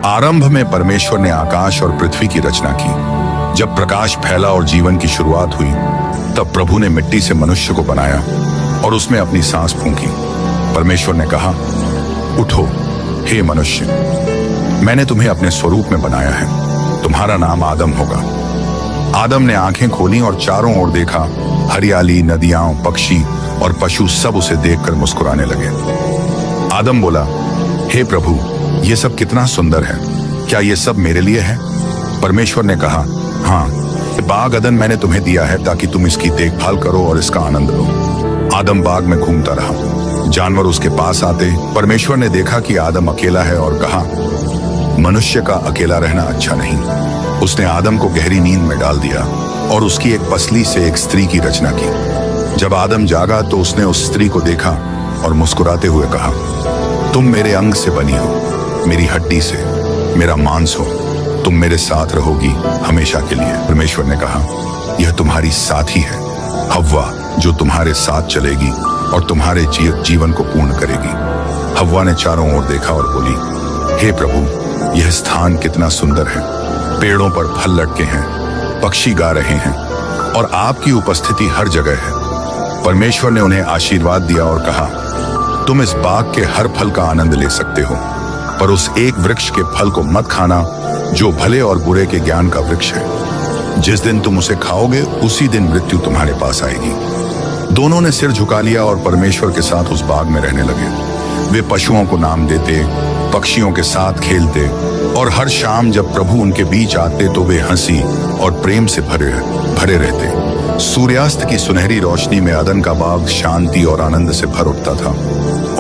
आरंभ में परमेश्वर ने आकाश और पृथ्वी की रचना की। जब प्रकाश फैला और जीवन की शुरुआत हुई, तब प्रभु ने मिट्टी से मनुष्य को बनाया और उसमें अपनी सांस फूंकी। परमेश्वर ने कहा, उठो हे मनुष्य, मैंने तुम्हें अपने स्वरूप में बनाया है। तुम्हारा नाम आदम होगा। आदम ने आंखें खोली और चारों ओर देखा। हरियाली, नदियां, पक्षी और पशु सब उसे देखकर मुस्कुराने लगे। आदम बोला, हे प्रभु, ये सब कितना सुंदर है। क्या ये सब मेरे लिए है? परमेश्वर ने कहा, हाँ, बाग अदन मैंने तुम्हें दिया है ताकि तुम इसकी देखभाल करो और इसका आनंद लो। आदम बाग में घूमता रहा। जानवर उसके पास आते। परमेश्वर ने देखा कि आदम अकेला है और कहा, मनुष्य का अकेला रहना अच्छा नहीं। उसने आदम को गहरी नींद में डाल दिया और उसकी एक पसली से एक स्त्री की रचना की। जब आदम जागा तो उसने उस स्त्री को देखा और मुस्कुराते हुए कहा, तुम मेरे अंग से बनी हो, मेरी हड्डी से, मेरा मांस हो। तुम मेरे साथ रहोगी हमेशा के लिए। परमेश्वर ने कहा, यह तुम्हारी साथी है हव्वा, जो तुम्हारे साथ चलेगी और तुम्हारे जीवन को पूर्ण करेगी। हव्वा ने चारों ओर देखा और बोली, हे प्रभु, यह स्थान कितना सुंदर है। पेड़ों पर फल लटके हैं, पक्षी गा रहे हैं और आपकी उपस्थिति हर जगह है। परमेश्वर ने उन्हें आशीर्वाद दिया और कहा, तुम इस बाग के हर फल का आनंद ले सकते हो, पर उस एक वृक्ष के फल को मत खाना जो भले और बुरे के ज्ञान का वृक्ष है। जिस दिन तुम उसे खाओगे, उसी दिन मृत्यु तुम्हारे पास आएगी। दोनों ने सिर झुका लिया और परमेश्वर के साथ उस बाग में रहने लगे। वे पशुओं को नाम देते, पक्षियों के साथ खेलते और हर शाम जब प्रभु उनके बीच आते तो वे हंसी और प्रेम से भरे रहते। सूर्यास्त की सुनहरी रोशनी में अदन का बाग शांति और आनंद से भर उठता था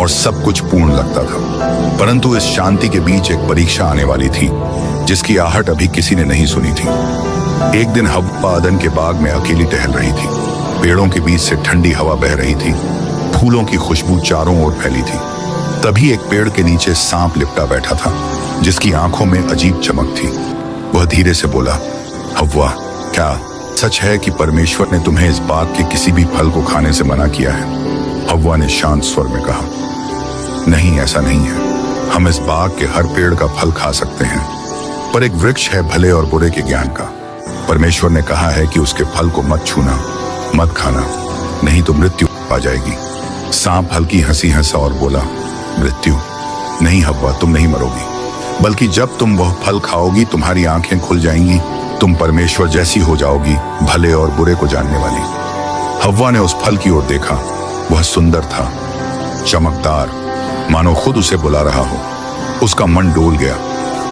और सब कुछ पूर्ण लगता था। परंतु इस शांति के बीच एक परीक्षा आने वाली थी, जिसकी आहट अभी किसी ने नहीं सुनी थी। एक दिन हव्वा अदन के बाग में अकेली टहल रही थी। पेड़ों के बीच से ठंडी हवा बह रही थी। फूलों की खुशबू चारों ओर फैली थी। तभी एक पेड़ के नीचे सांप लिपटा बैठा था, जिसकी आंखों में अजीब चमक थी। वह धीरे से बोला, हव्वा, क्या सच है कि परमेश्वर ने तुम्हें इस बाग के किसी भी फल को खाने से मना किया है? हव्वा ने शांत स्वर में कहा, नहीं, ऐसा नहीं है। हम इस बाग के हर पेड़ का फल खा सकते हैं, पर एक वृक्ष है भले और बुरे के ज्ञान का। परमेश्वर ने कहा है कि उसके फल को मत छूना, मत खाना, नहीं तो मृत्यु आ जाएगी। सांप हल्की हंसी हंसा और बोला, मृत्यु नहीं हव्वा, तुम नहीं मरोगी, बल्कि जब तुम वह फल खाओगी तुम्हारी आंखें खुल जाएंगी। तुम परमेश्वर जैसी हो जाओगी, भले और बुरे को जानने वाली। हव्वा ने उस फल की ओर देखा। वह सुंदर था, चमकदार, मानो खुद उसे बुला रहा हो। उसका मन डोल गया।